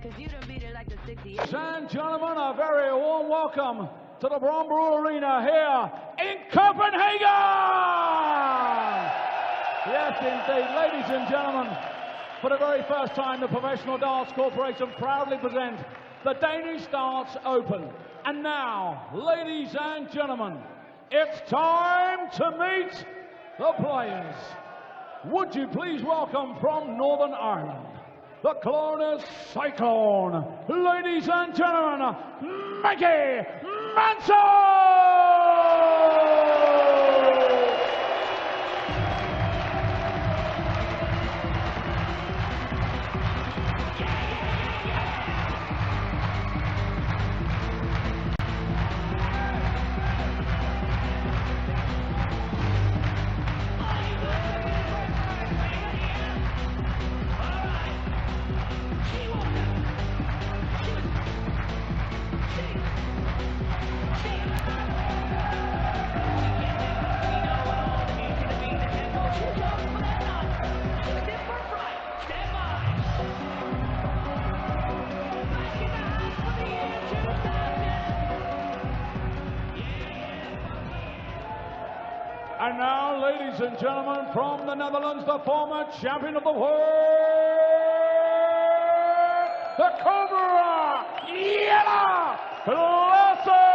Ladies and gentlemen, a very warm welcome to the Brombroo Arena here in Copenhagen! Yes, indeed, ladies and gentlemen, for the very first time, the Professional Darts Corporation proudly present the Danish Darts Open. And now, ladies and gentlemen, it's time to meet the players. Would you please welcome from Northern Ireland, the Klaasen Cyclone, ladies and gentlemen, Mickey Mansell! And now, ladies and gentlemen, from the Netherlands, the former champion of the world, the Cobra, Jelle Klaasen!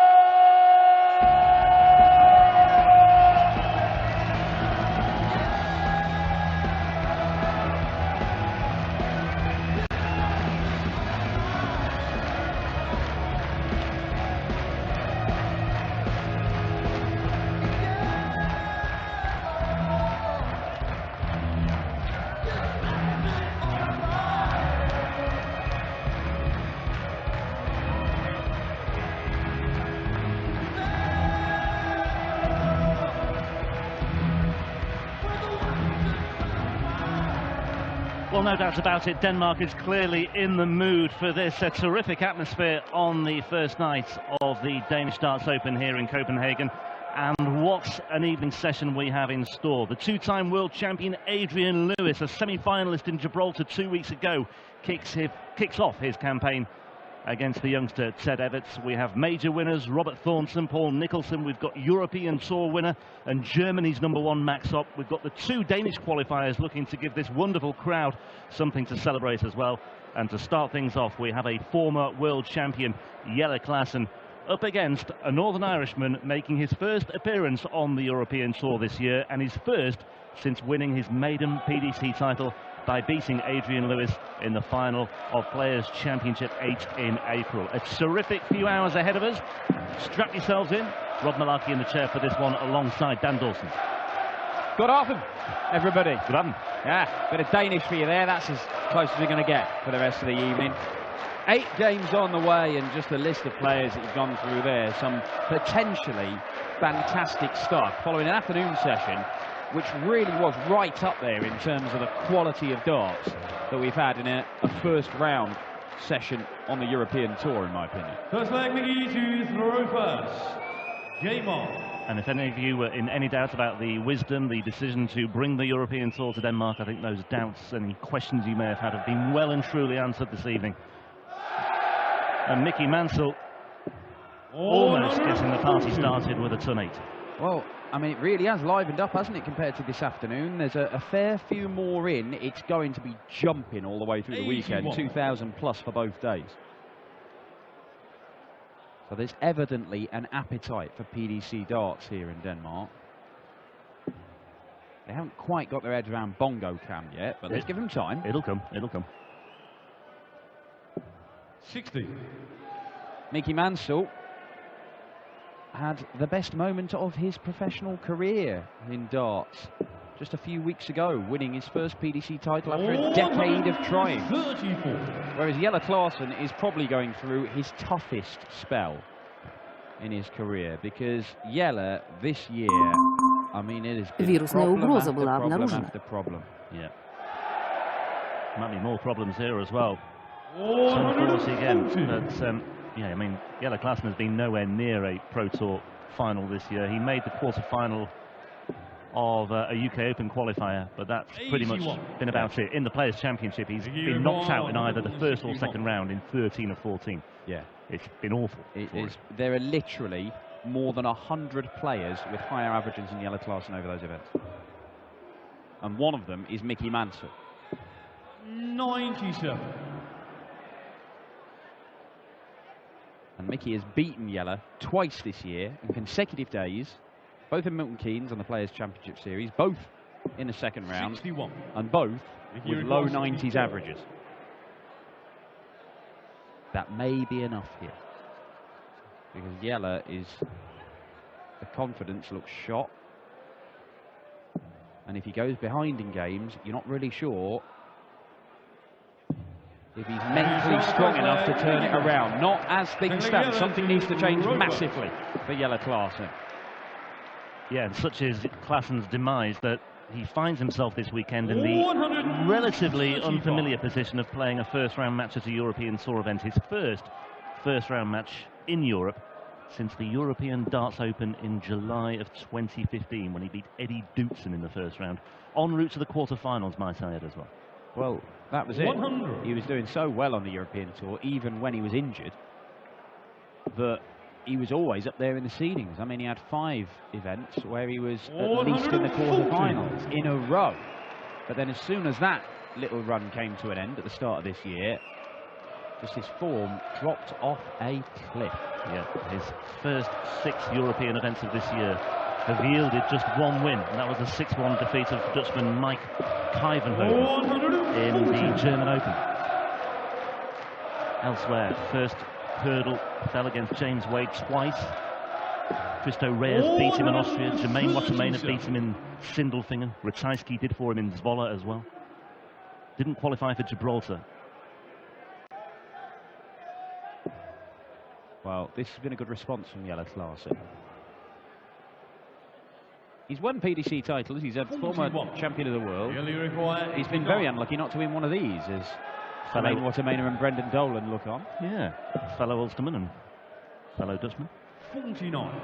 Well, no doubt about it, Denmark is clearly in the mood for this. A terrific atmosphere on the first night of the Danish Darts Open here in Copenhagen. And what an evening session we have in store. The two-time world champion Adrian Lewis, a semi-finalist in Gibraltar 2 weeks ago, kicks off his campaign against the youngster Ted Everts. We have major winners, Robert Thornton, Paul Nicholson. We've got European Tour winner and Germany's #1 Max Hopp. We've got the two Danish qualifiers looking to give this wonderful crowd something to celebrate as well. And to start things off, we have a former world champion, Jelle Klaasen, up against a Northern Irishman making his first appearance on the European Tour this year, and his first since winning his maiden PDC title by beating Adrian Lewis in the final of Players' Championship 8 in April. A terrific few hours ahead of us. Strap yourselves in. Rob Malarkey in the chair for this one alongside Dan Dawson. Good afternoon, everybody. Good afternoon. Yeah, bit of Danish for you there. That's as close as we're going to get for the rest of the evening. 8 games on the way, and just a list of players that you've gone through there. Some potentially fantastic stuff following an afternoon session which really was right up there in terms of the quality of darts that we've had in a first round session on the European Tour, in my opinion. First leg, Mickey, to throw first. Game on. And if any of you were in any doubt about the wisdom, the decision to bring the European Tour to Denmark, I think those doubts, any questions you may have had, have been well and truly answered this evening. And Mickey Mansell almost getting the party started with a ton 8. Well, I mean, it really has livened up, hasn't it, compared to this afternoon? There's a fair few more in. It's going to be jumping all the way through the weekend, 2,000 plus for both days. So there's evidently an appetite for PDC darts here in Denmark. They haven't quite got their heads around Bongo Cam yet, but let's give them time. It'll come, it'll come. 60. Mickey Mansell had the best moment of his professional career in darts just a few weeks ago, winning his first PDC title after a decade of trying. 34. Whereas Jelle Klaasen is probably going through his toughest spell in his career, because Jelle this year, I mean, it has been Вирусная угроза была problem обнаружена. after problem. Yeah. Might be more problems here as well. Some quality again, but yeah, I mean, Jelle Klaasen has been nowhere near a Pro Tour final this year. He made the quarter-final of a UK Open qualifier, but that's pretty much been about it. In the Players' Championship, he's been knocked out in either the first or second round in 13 of 14. Yeah. It's been awful. It is. There are literally more than 100 players with higher averages in Jelle Klaasen over those events. And one of them is Mickey Mansell. 97. And Mickey has beaten Jelle twice this year in consecutive days, both in Milton Keynes on the Players' Championship Series, both in the second round, 61. and both with low 90s averages. That may be enough here, because Jelle is, the confidence looks shot, and if he goes behind in games, you're not really sure if he's mentally strong enough to turn it around. Not as things stand. Something needs to change massively for Jelle Klaasen. Yeah, and such is Klaasen's demise that he finds himself this weekend in the relatively unfamiliar position of playing a first-round match at a European Tour event. His first-round match in Europe since the European Darts Open in July of 2015, when he beat Eddie Dootson in the first round, en route to the quarterfinals, might I add as well. Well, that was it. He was doing so well on the European Tour, even when he was injured, that he was always up there in the seedings. I mean, he had 5 events where he was at least in the quarterfinals in a row. But then as soon as that little run came to an end at the start of this year, just his form dropped off a cliff. Yeah, his first 6 European events of this year have yielded just 1 win, and that was a 6-1 defeat of Dutchman Mike Kijvenhoven in the German Open. Elsewhere, first hurdle fell against James Wade twice. Christo Reyes beat him in Austria. Jermaine Wattermainer beat him in Sindelfingen. Ratajski did for him in Zwolle as well. Didn't qualify for Gibraltar. Well, this has been a good response from Jelle Klaasen. He's won PDC titles. He's a former champion of the world. He's been very unlucky not to win one of these, as Jermaine Wattermainer and Brendan Dolan look on. Yeah, fellow Ulsterman and fellow Dutchman. 49.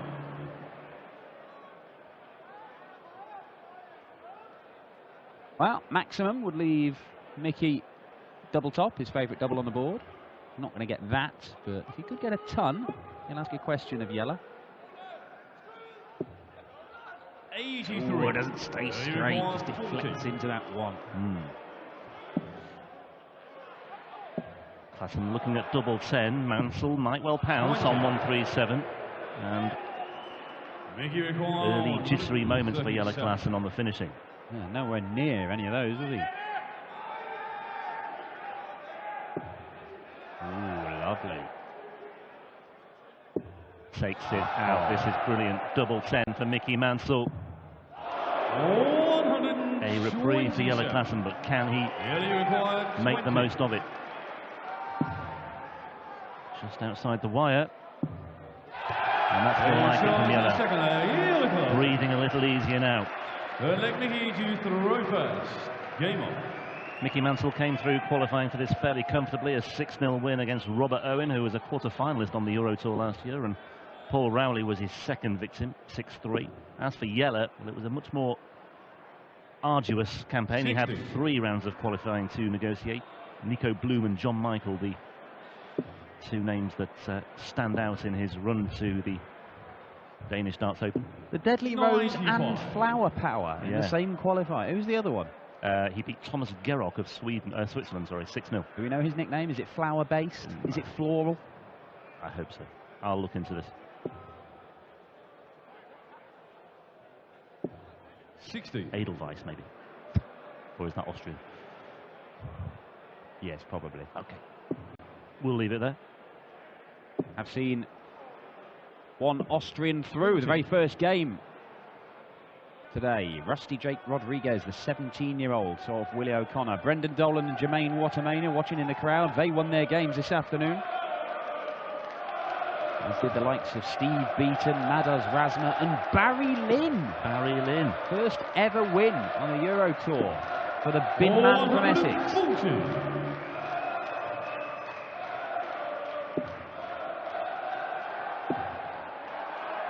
Well, maximum would leave Mickey double top, his favourite double on the board. Not going to get that, but if he could get a ton, he'll ask a question of Jelle. 83. Ooh, it doesn't stay straight, just deflects into that one. Klaasen looking at double 10. Mansell might well pounce on 137. And early jittery moments for Jelle Klaasen on the finishing. Yeah, nowhere near any of those, was he? Ooh, lovely. Takes it out. This is brilliant. Double 10 for Mickey Mansell. A reprieve for Jelle Klaasen, but can he make the most of it? Just outside the wire. And that's more like it from Jelle. Breathing a little easier now. Mickey Mansell came through qualifying for this fairly comfortably, a 6-0 win against Robert Owen, who was a quarter-finalist on the Euro Tour last year, and Paul Rowley was his second victim, 6-3. As for Jelle, well, it was a much more arduous campaign. He had 3 rounds of qualifying to negotiate. Nico Bloom and John Michael, the 2 names that stand out in his run to the Danish Darts Open. The Deadly Rose and Flower Power in the same qualifier. Who's the other one? He beat Thomas Gerrock of Switzerland, sorry, 6-0. Do we know his nickname? Is it flower-based? Is it floral? I hope so. I'll look into this. 60. Edelweiss, maybe. Or is that Austrian? Yes, probably. Okay. We'll leave it there. I've seen one Austrian through the very first game today. Rusty Jake Rodriguez, the 17-year-old, saw off Willie O'Connor. Brendan Dolan and Jermaine Wattermainer watching in the crowd. They won their games this afternoon. As did the likes of Steve Beaton, Madas Razma and Barry Lynn. Barry Lynn. First ever win on the Euro Tour for the bin man from Essex.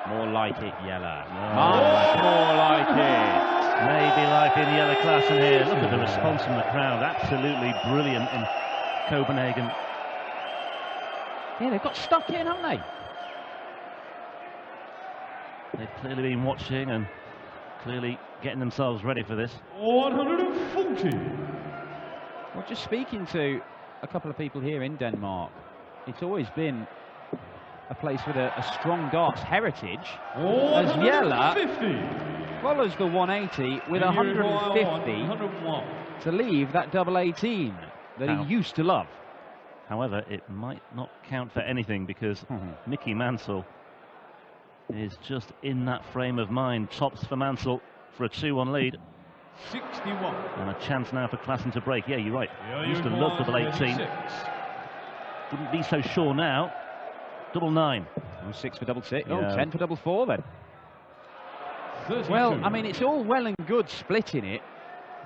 More like it, Jelle. Much more like it. Maybe life in yellow Klaasen here. Look at the response from the crowd. Absolutely brilliant in Copenhagen. Yeah, they've got stuck in, haven't they? They've clearly been watching and clearly getting themselves ready for this. 140. Well, just speaking to a couple of people here in Denmark, it's always been a place with a strong darts heritage. As Jelle follows the 180 with 150 to leave that double 18 that he used to love. However, it might not count for anything because Mickey Mansell is just in that frame of mind. Tops for Mansell for a 2-1 lead. 61. And a chance now for Klaasen to break. Yeah, you're right. Used to love double 18. Wouldn't be so sure now. Double 9. Oh, 6 for double 6. Yeah. Oh, 10 for double 4 then. 32. Well, I mean, it's all well and good splitting it,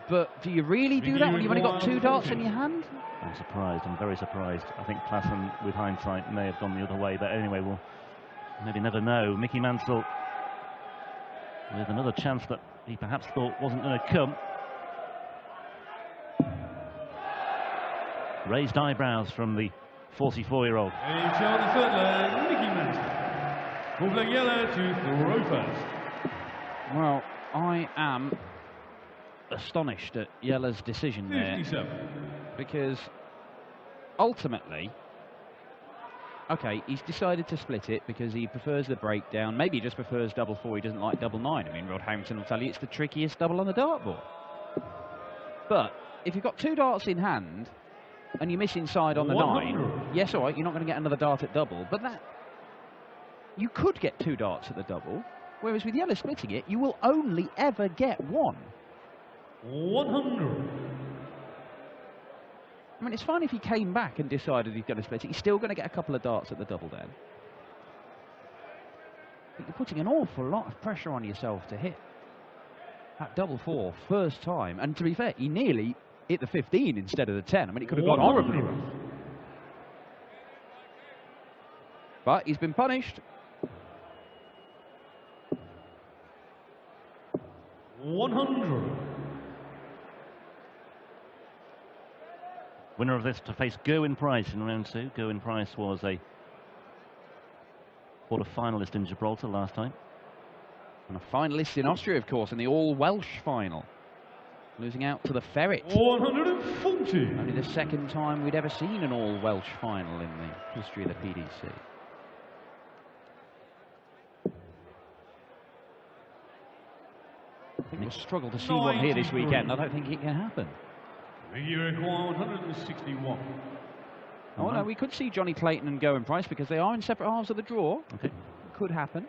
but do you really do that when you've only got 2 darts in your hand? I'm surprised. I'm very surprised. I think Klaasen, with hindsight, may have gone the other way, but anyway, we'll maybe never know. Mickey Mansell with another chance that he perhaps thought wasn't going to come. Raised eyebrows from the 44-year-old. Each on the third leg, Mickey Mansell. Calling Jelle to throw first. Well, I am astonished at Jelle's decision there. 57. Because ultimately, okay, he's decided to split it because he prefers the breakdown. Maybe he just prefers double 4. He doesn't like double 9. I mean, Rod Harrington will tell you it's the trickiest double on the dartboard. But if you've got 2 darts in hand and you miss inside on the 9, yes, all right, you're not going to get another dart at double. But that you could get 2 darts at the double, whereas with Jelle splitting it, you will only ever get 1. 100. I mean, it's fine if he came back and decided he's going to split it. He's still going to get a couple of darts at the double then. But you're putting an awful lot of pressure on yourself to hit that double 4 first time. And to be fair, he nearly hit the 15 instead of the 10. I mean, it could have gone horribly wrong. But he's been punished. 100. Winner of this to face Gerwyn Price in round 2. Gerwyn Price was a quarter-finalist in Gibraltar last time. And a finalist in Austria, of course, in the all-Welsh final. Losing out to the Ferret. 140. Only the second time we'd ever seen an all-Welsh final in the history of the PDC. I think we'll struggle to see one here this weekend. I don't think it can happen. You require 161. Oh, no, we could see Johnny Clayton and Gerwyn Price because they are in separate halves of the draw. Okay. Could happen.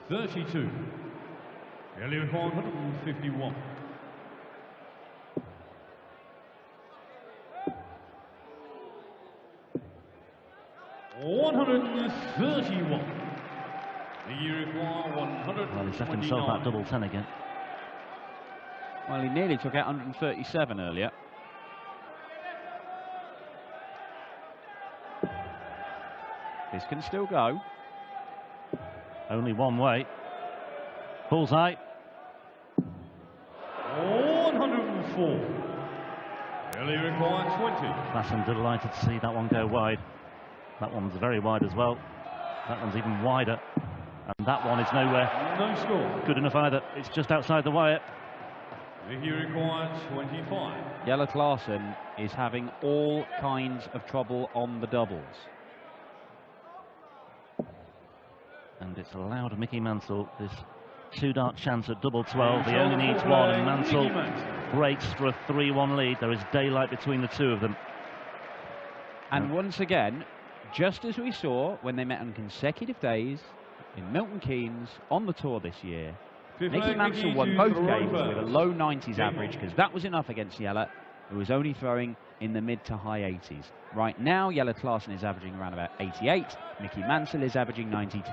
$32. You require 151. $131. You require 129. Well, he's left himself that double 10 again. Well, he nearly took out 137 earlier. This can still go. Only one way. Bullseye. 104. Really required 20. Klaasen delighted to see that one go wide. That one's very wide as well. That one's even wider. And that one is nowhere No score. good enough either. It's just outside the wire. He required 25. Jelle Klaasen is having all kinds of trouble on the doubles. And it's allowed Mickey Mansell this 2-dart chance at double 12. He only needs one, and Mansell breaks for a 3-1 lead. There is daylight between the two of them. And once again, just as we saw when they met on consecutive days in Milton Keynes on the tour this year, Mickey Mansell won both games with a low 90s average because that was enough against Jelle, who was only throwing in the mid to high 80s. Right now, Jelle Klaasen is averaging around about 88. Mickey Mansell is averaging 92.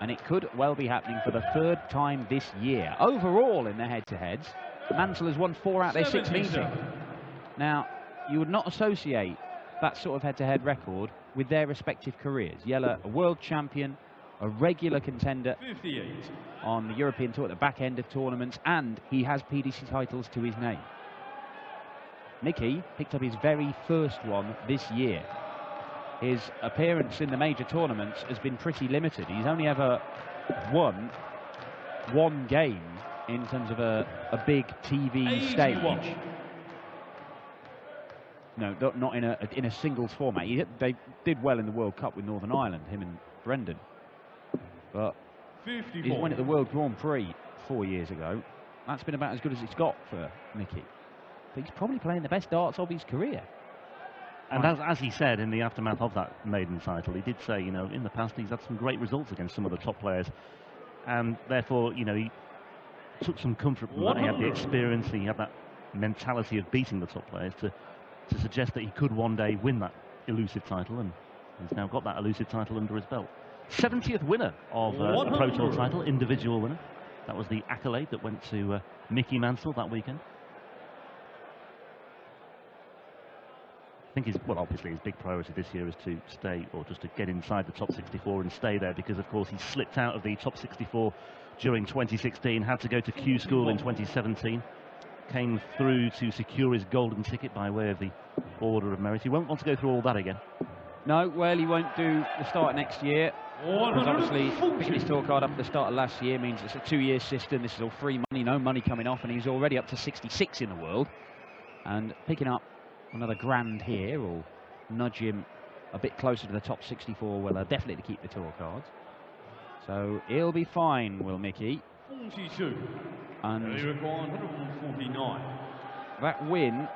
And it could well be happening for the 3rd time this year. Overall, in their head-to-heads, Mansell has won 4 out of their 6 meetings. Now, you would not associate that sort of head-to-head record with their respective careers. Jelle, a world champion, a regular contender 58. on the European Tour at the back end of tournaments, and he has PDC titles to his name. Mickey picked up his very first one this year. His appearance in the major tournaments has been pretty limited. He's only ever won one game in terms of a big TV stage. No, not in a singles format. They did well in the World Cup with Northern Ireland, him and Brendan. But 54. he won at the World Grand Prix 4 years ago. That's been about as good as it's got for Mickey. But he's probably playing the best darts of his career. And as he said in the aftermath of that maiden title, he did say, you know, in the past he's had some great results against some of the top players. And therefore, you know, he took some comfort from that. He had the experience, he had that mentality of beating the top players to suggest that he could one day win that elusive title, and he's now got that elusive title under his belt. 70th winner of a Pro Tour title, individual winner. That was the accolade that went to Mickey Mansell that weekend. I think obviously his big priority this year is to stay, or just to get inside the top 64 and stay there, because of course he slipped out of the top 64 during 2016, had to go to Q School in 2017, came through to secure his golden ticket by way of the Order of Merit. He won't want to go through all that again. No, well, he won't do the start next year. Because obviously picking his tour card up at the start of last year means it's a 2-year system. This is all free money, no money coming off, and he's already up to 66 in the world. And picking up another grand here will nudge him a bit closer to the top 64. Well, definitely to keep the tour cards. So he'll be fine, will Mickey. 42. And He required 149. that win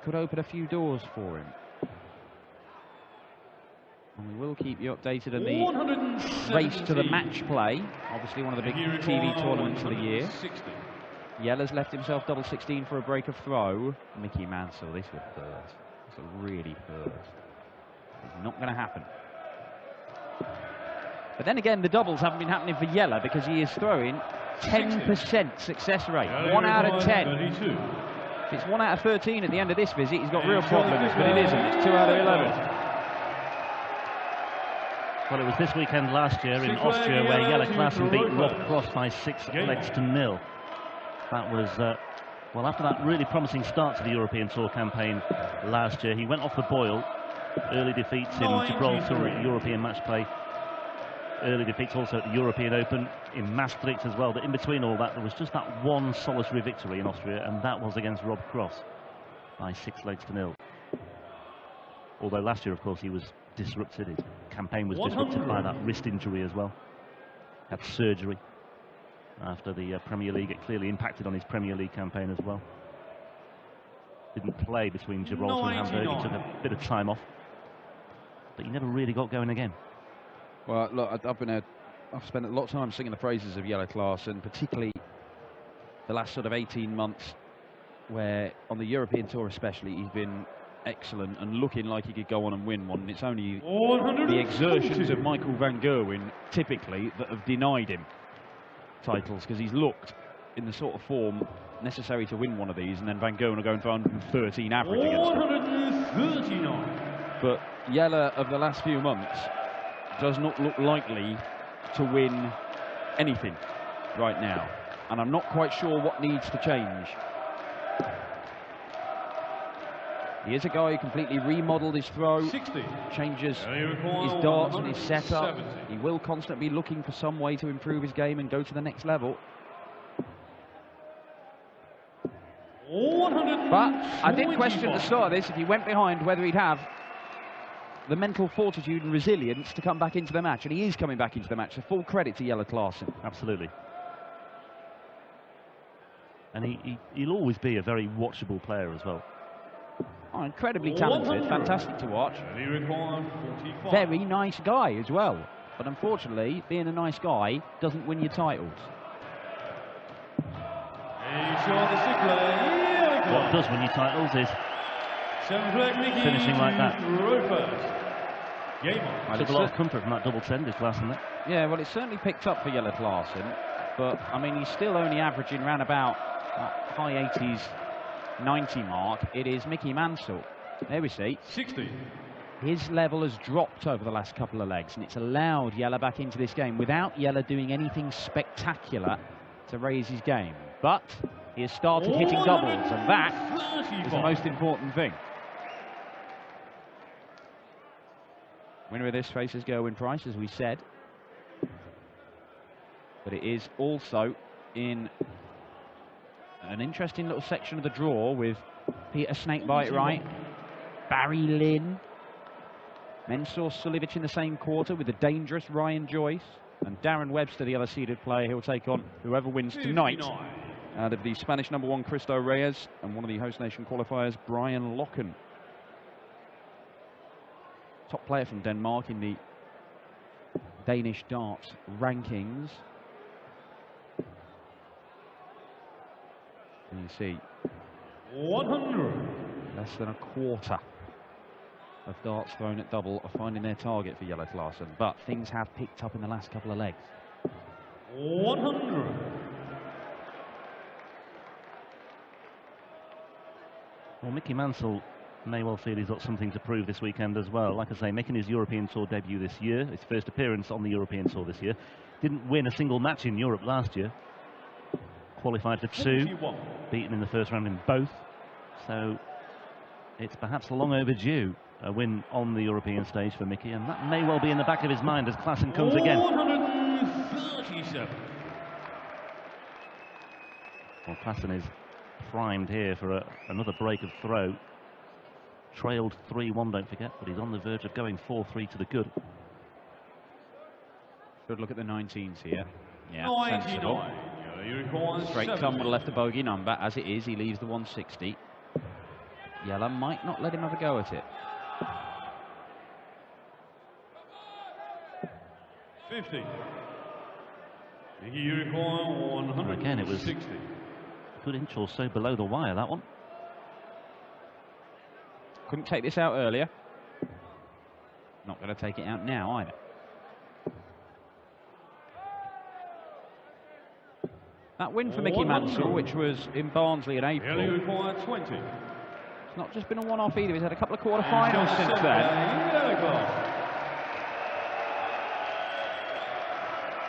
could open a few doors for him. And we will keep you updated on the race to the match play. Obviously one of the big TV tournaments of the year. Jelle's left himself double 16 for a break of throw. Mickey Mansell, this would hurt. This will really hurt. It's not going to happen. But then again, the doubles haven't been happening for Jelle, because he is throwing 10% success rate. 1 out of 10. 32. If it's 1 out of 13 at the end of this visit, he's got real problems, but it isn't. It's 2 out of 11. Well, it was this weekend last year in Austria where Jelle Klaasen beat Rob Cross by 6 legs to 0. That was, well, after that really promising start to the European Tour campaign last year, he went off the boil. Early defeats in Gibraltar at European match play. Early defeats also at the European Open, in Maastricht as well. But in between all that, there was just that one solitary victory in Austria, and that was against Rob Cross by 6 legs to 0. Although last year, of course, he was disrupted. His campaign was disrupted by that wrist injury as well. Had surgery after the Premier League. It clearly impacted on his Premier League campaign as well. Didn't play between Gibraltar and Hamburg. He took a bit of time off, but he never really got going again. Well, look, I've spent a lot of time singing the praises of Jelle Klaasen, particularly the last sort of 18 months, where on the European Tour especially, he's been excellent and looking like he could go on and win one. And it's only the exertions of Michael van Gerwen, typically, that have denied him titles, because he's looked in the sort of form necessary to win one of these, and then Van Gerwen are going for 113 average against him. But Jelle of the last few months does not look likely to win anything right now, and I'm not quite sure what needs to change. He is a guy who completely remodeled his throw, 60. changes his darts and his setup. He will constantly be looking for some way to improve his game and go to the next level. But I did question at the start of this, if he went behind, whether he'd have the mental fortitude and resilience to come back into the match, and he is coming back into the match. So full credit to Jelle Klaasen. Absolutely. And he'll always be a very watchable player as well. Oh, incredibly talented, fantastic to watch. Very nice guy as well. But unfortunately, being a nice guy doesn't win you titles. What does win you titles is finishing like that. I took a lot of comfort from that double 10 this last night. Yeah, well, it's certainly picked up for Jelle Klaasen, but I mean, he's still only averaging around about high 80s, 90 mark. It is Mickey Mansell There we see. 60. His level has dropped over the last couple of legs, and it's allowed Jelle back into this game without Jelle doing anything spectacular to raise his game. But he has started hitting doubles, and that is the most important thing. Winner of this faces Gerwyn Price, as we said. But it is also in an interesting little section of the draw with Peter Snakebite right, Barry Lynn, Mensur Suljevic in the same quarter with the dangerous Ryan Joyce, and Darren Webster, the other seeded player. He'll take on whoever wins tonight out of the Spanish #1 Cristo Reyes and one of the host nation qualifiers, Brian Locken. Top player from Denmark in the Danish darts rankings. And you see 100. less than a quarter of darts thrown at double are finding their target for Jelle Klaasen, but things have picked up in the last couple of legs. 100. Well, Mickey Mansell may well feel he's got something to prove this weekend as well. Like I say, making his European Tour debut this year, his first appearance on the European Tour this year. Didn't win a single match in Europe last year. Qualified for 2, beaten in the first round in both. So it's perhaps long overdue, a win on the European stage for Mickey, and that may well be in the back of his mind as Klaasen comes again. 137. Well, Klaasen is primed here for another break of throw. Trailed 3-1, don't forget, but he's on the verge of going 4-3 to the good. Good look at the 19s here. Yeah, 99. sensible. Straight come would have left the bogey number. As it is, he leaves the 160. Jelle might not let him have a go at it. 50. Unicorn 160. Again, it was a good inch or so below the wire, that one. Couldn't take this out earlier. Not going to take it out now either. That win for Mickey Mansell, which was in Barnsley in April, it's not just been a one-off either. He's had a couple of quarter-finals since then.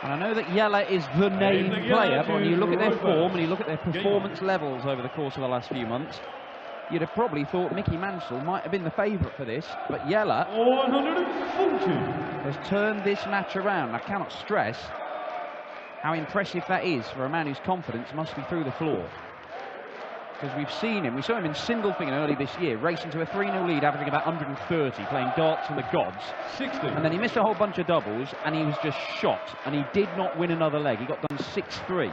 And I know that Jelle is the name player, but when you look at their form and you look at their performance levels over the course of the last few months, you'd have probably thought Mickey Mansell might have been the favourite for this, but Jelle has turned this match around. I cannot stress how impressive that is for a man whose confidence must be through the floor. Because we've seen him, we saw him in Sindelfingen early this year, racing to a 3-0 lead, averaging about 130, playing darts for the gods. 60. And then he missed a whole bunch of doubles, and he was just shot, and he did not win another leg. He got done 6-3.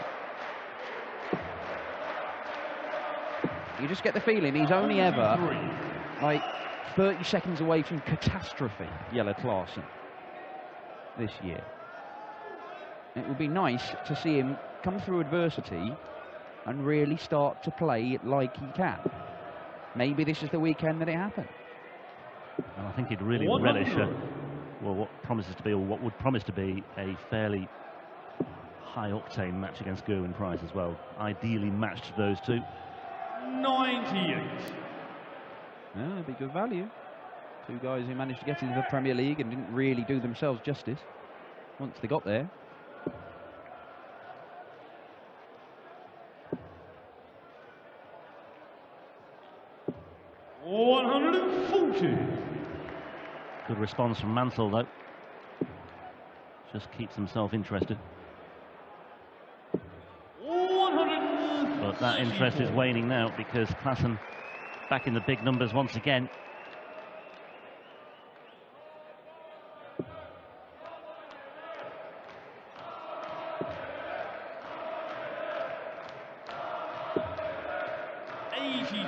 You just get the feeling he's only ever like 30 seconds away from catastrophe, Jelle Klaasen, this year. It would be nice to see him come through adversity and really start to play like he can. Maybe this is the weekend that it happened. And I think he'd really relish well, what promises to be, or what would promise to be, a fairly high-octane match against Gerwyn Price as well. Ideally matched those two. 98. Yeah, it'd be good value. Two guys who managed to get into the Premier League and didn't really do themselves justice once they got there. Good response from Mansell, though. Just keeps himself interested. But that interest is waning now because Klaasen back in the big numbers once again.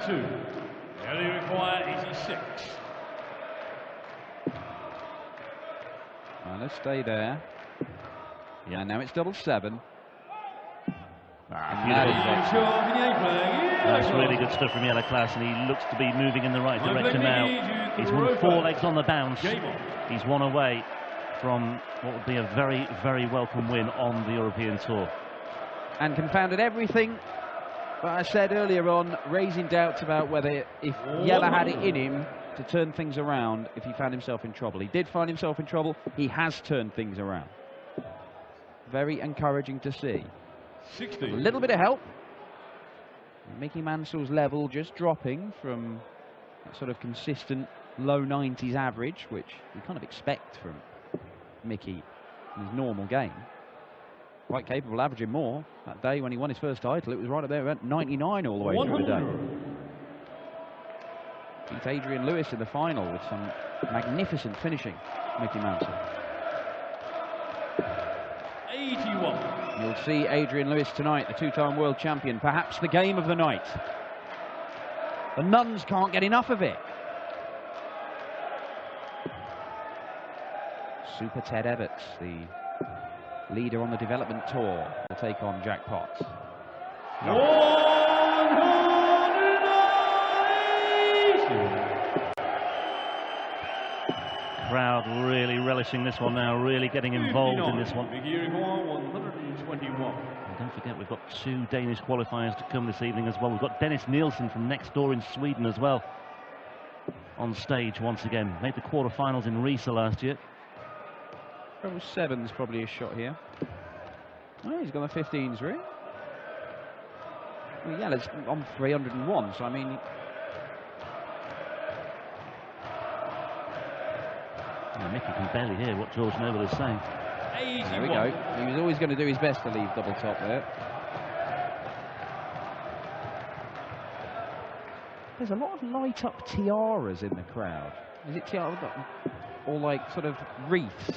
They require 86. Well, let's stay there. Yeah, and now it's double 7. That's really good stuff from Jelle Klaasen. He looks to be moving in the right direction now. He's won 4 legs on the bounce. He's 1 away from what would be a very, very welcome win on the European Tour. And confounded everything that I said earlier on, raising doubts about whether if Jelle had it in him to turn things around if he found himself in trouble. He did find himself in trouble. He has turned things around. Very encouraging to see. 60. A little bit of help. Mickey Mansell's level just dropping from that sort of consistent low 90s average, which we kind of expect from Mickey in his normal game. Quite capable, averaging more. That day when he won his first title, it was right up there at 99 all the way through the day. Beat Adrian Lewis in the final with some magnificent finishing, Mickey Mansell. 81. You'll see Adrian Lewis tonight, the two-time world champion, perhaps the game of the night. The Nuns can't get enough of it. Super Ted Everts, the leader on the development tour, will take on Jack Potts. Crowd really relishing this one now, really getting involved in this one. 121. And don't forget, we've got 2 Danish qualifiers to come this evening as well. We've got Dennis Nielsen from next door in Sweden as well on stage once again. Made the quarterfinals in Riesa last year. Treble 7's probably a shot here. Oh, he's got the 15s, really. Well, yeah, it's on 301, so I mean... Mickey can barely hear what George Noble is saying. 81. There we go. He was always going to do his best to leave double top there. There's a lot of light up tiaras in the crowd. Is it tiara or like sort of wreaths?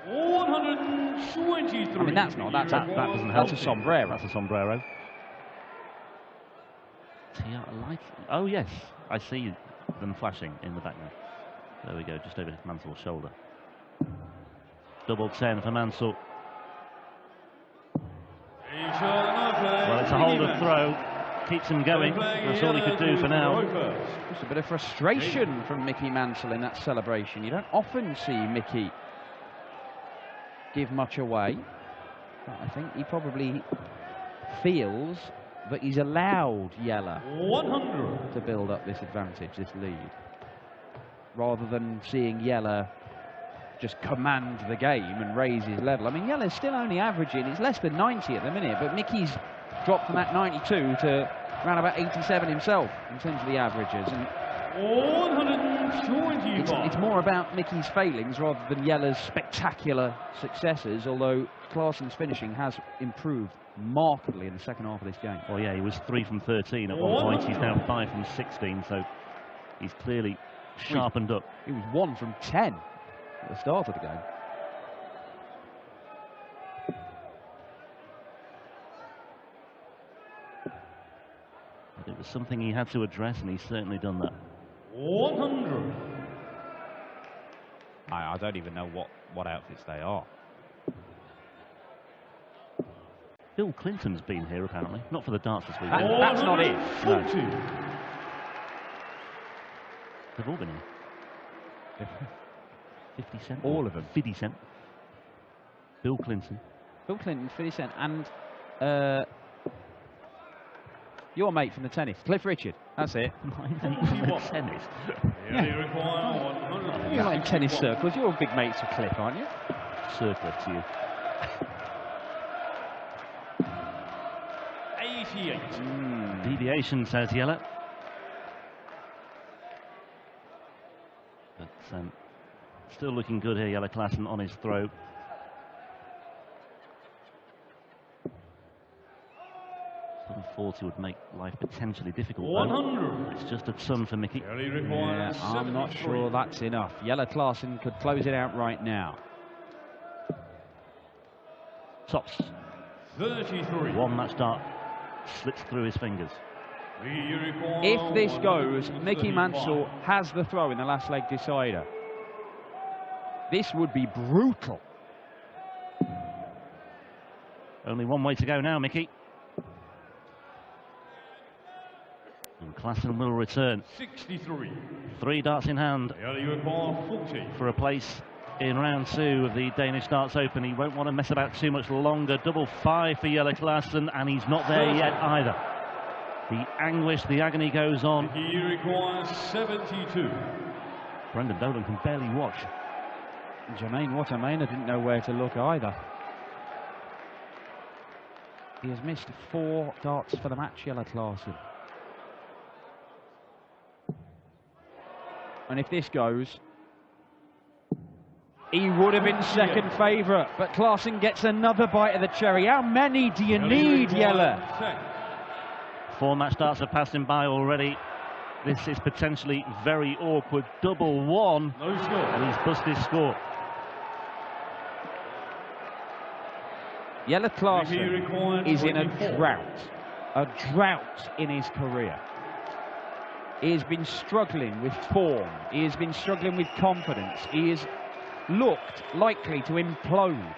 123. I mean, that's not. That doesn't help. That's a sombrero. That's a sombrero. Light. Oh yes, I see them flashing in the background. There we go, just over Mansell's shoulder. Double 10 for Mansell. Well, it's a holder throw. Keeps him going. That's all he could do for now. Just a bit of frustration from Mickey Mansell in that celebration. You don't often see Mickey give much away. But I think he probably feels that he's allowed Jelle 100 to build up this advantage, this lead, rather than seeing Jelle just command the game and raise his level. I mean, Jelle's still only averaging, it's less than 90 at the minute, but Mickey's dropped from that 92 to around about 87 himself in terms of the averages. And 125. it's more about Mickey's failings rather than Jelle's spectacular successes, although Klaasen's finishing has improved markedly in the second half of this game. Well, yeah, he was 3 from 13 at one point. He's now 5 from 16, so he's clearly sharpened up. He was 1 from 10 at the start of the game. But it was something he had to address, and he's certainly done that. 100. I don't even know what outfits they are. Bill Clinton's been here, apparently. Not for the darts this week. That's not it. No. They've all been here. 50 Cent. All of them. 50 Cent. Bill Clinton. Bill Clinton, 50 Cent, and your mate from the tennis, Cliff Richard. That's it. My mate from the tennis. You're not in tennis circles. You're big mates with Cliff, aren't you? Circlet to you. 88. Deviation, says Jelle. But still looking good here, Jelle Klaasen on his throw. Sort of 40 would make life potentially difficult. 100. It's just a ton for Mickey. Yeah, I'm not sure that's enough. Jelle Klaasen could close it out right now. Tops. 33. One match dart slips through his fingers. If this goes, Mickey Mansell has the throw in the last leg decider. This would be brutal. Only one way to go now, Mickey. And Klaasen will return. 63. 3 darts in hand 40. for a place in round 2 of the Danish Darts Open. He won't want to mess about too much longer. Double 5 for Jelle Klaasen, and he's not there yet either. The anguish, the agony goes on. He requires 72. Brendan Dolan can barely watch. Jermaine Watermainer didn't know where to look either. He has missed 4 darts for the match, Jelle Klaasen. And if this goes, he would have been second favourite, but Klaasen gets another bite of the cherry. How many do you need, Jelle? 4 match darts have passed him by already. This is potentially very awkward. Double 1, and he's busted his score. Jelle Klaasen is in a drought in his career. He has been struggling with form. He has been struggling with confidence. He has looked likely to implode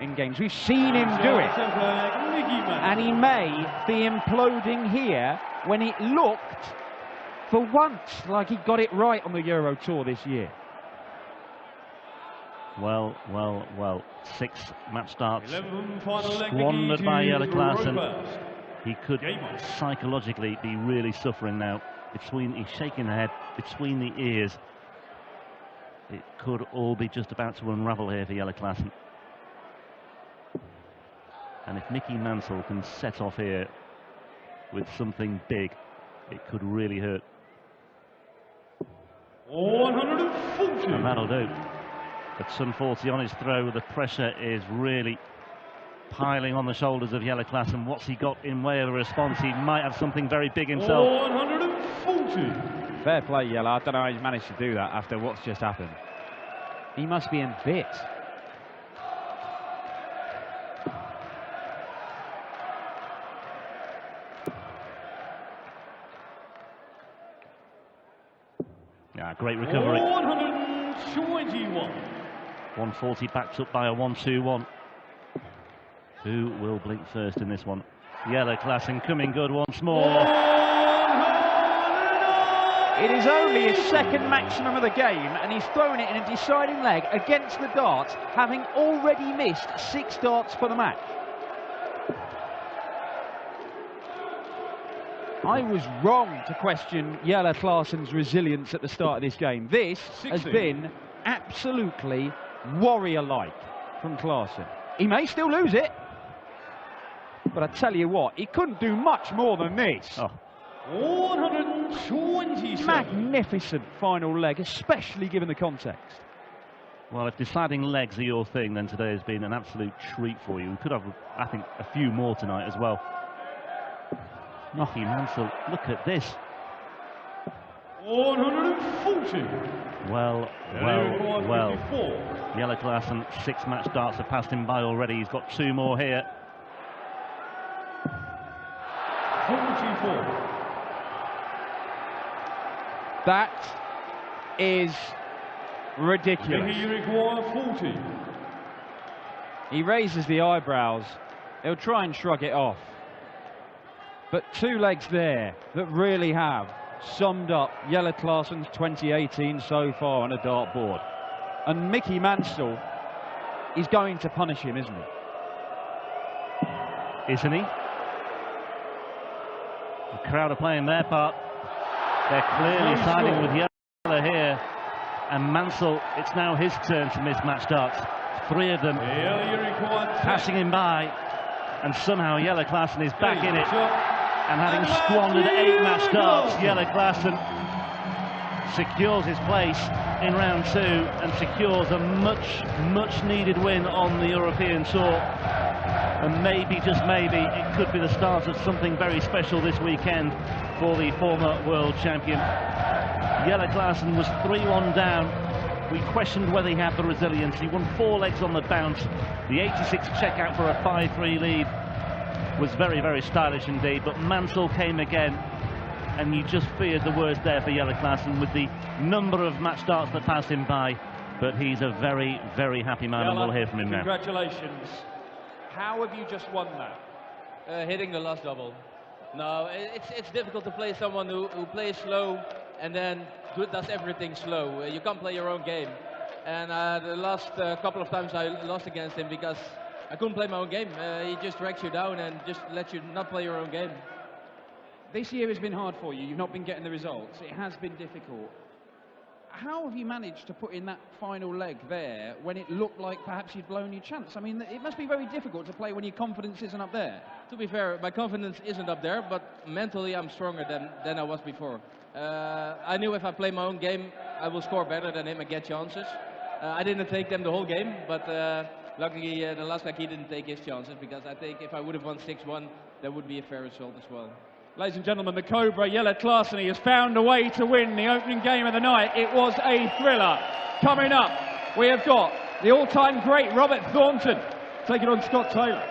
in games. We've seen him do it. And he may be imploding here when it looked, for once, like he got it right on the Euro Tour this year. Well, 6 match starts squandered by Jelle Klaasen. He could psychologically be really suffering now. He's shaking the head between the ears. It could all be just about to unravel here for Jelle Klaasen. And if Mickey Mansell can set off here with something big, it could really hurt. 140. And that'll do. But Sun 40 on his throw, the pressure is really piling on the shoulders of Jelle Klaasen. What's he got in way of a response? He might have something very big himself. 140. Fair play, Jelle. I don't know how he's managed to do that after what's just happened. He must be in bits. Yeah, great recovery. 121. 140 backed up by a 1-2-1. Who will blink first in this one? Jelle Klaasen coming good once more. It is only his second maximum of the game, and he's thrown it in a deciding leg against the darts, having already missed 6 darts for the match. I was wrong to question Jelle Klaasen's resilience at the start of this game. This has been absolutely warrior-like from Klaasen. He may still lose it, but I tell you what, he couldn't do much more than this. Oh. 127. Magnificent final leg, especially given the context. Well, if deciding legs are your thing, then today has been an absolute treat for you. We could have, I think, a few more tonight as well. Mickey Mansell, look at this. 140. Well. Jelle Klaasen, 6 match darts have passed him by already. He's got 2 more here. 44. That is ridiculous. He requires 40. He raises the eyebrows. He'll try and shrug it off. But 2 legs there that really have summed up Jelle Klaasen's 2018 so far on a dartboard. And Mickey Mansell is going to punish him, isn't he? Isn't he? The crowd are playing their part. They're clearly siding with Jelle here. And Mansell, it's now his turn to miss match darts. 3 of them passing him by. And somehow Jelle Klaasen is back in it. And having squandered 8 match darts, Jelle Klaasen secures his place in round 2 and secures a much needed win on the European Tour. And maybe, just maybe, it could be the start of something very special this weekend for the former world champion. Jelle Klaasen was 3-1 down. We questioned whether he had the resilience. He won 4 legs on the bounce. The 86 checkout for a 5-3 lead was very, very stylish indeed. But Mansell came again, and you just feared the worst there for Jelle Klaasen with the number of match starts that passed him by. But he's a very, very happy man, and we'll hear from him now. Congratulations. How have you just won that? Hitting the last double. No, it's difficult to play someone who plays slow and then does everything slow. You can't play your own game. And the last couple of times I lost against him because I couldn't play my own game. He just drags you down and just lets you not play your own game. This year has been hard for you. You've not been getting the results. It has been difficult. how have you managed to put in that final leg there when it looked like perhaps you'd blown your chance? I mean, it must be very difficult to play when your confidence isn't up there. To be fair, my confidence isn't up there, but mentally I'm stronger than I was before. I knew if I play my own game, I will score better than him and get chances. I didn't take them the whole game, but luckily the last leg he didn't take his chances, because I think if I would have won 6-1, that would be a fair result as well. Ladies and gentlemen, the Cobra, Jelle Klaasen, has found a way to win the opening game of the night. It was a thriller. Coming up, we have got the all-time great Robert Thornton taking on Scott Taylor.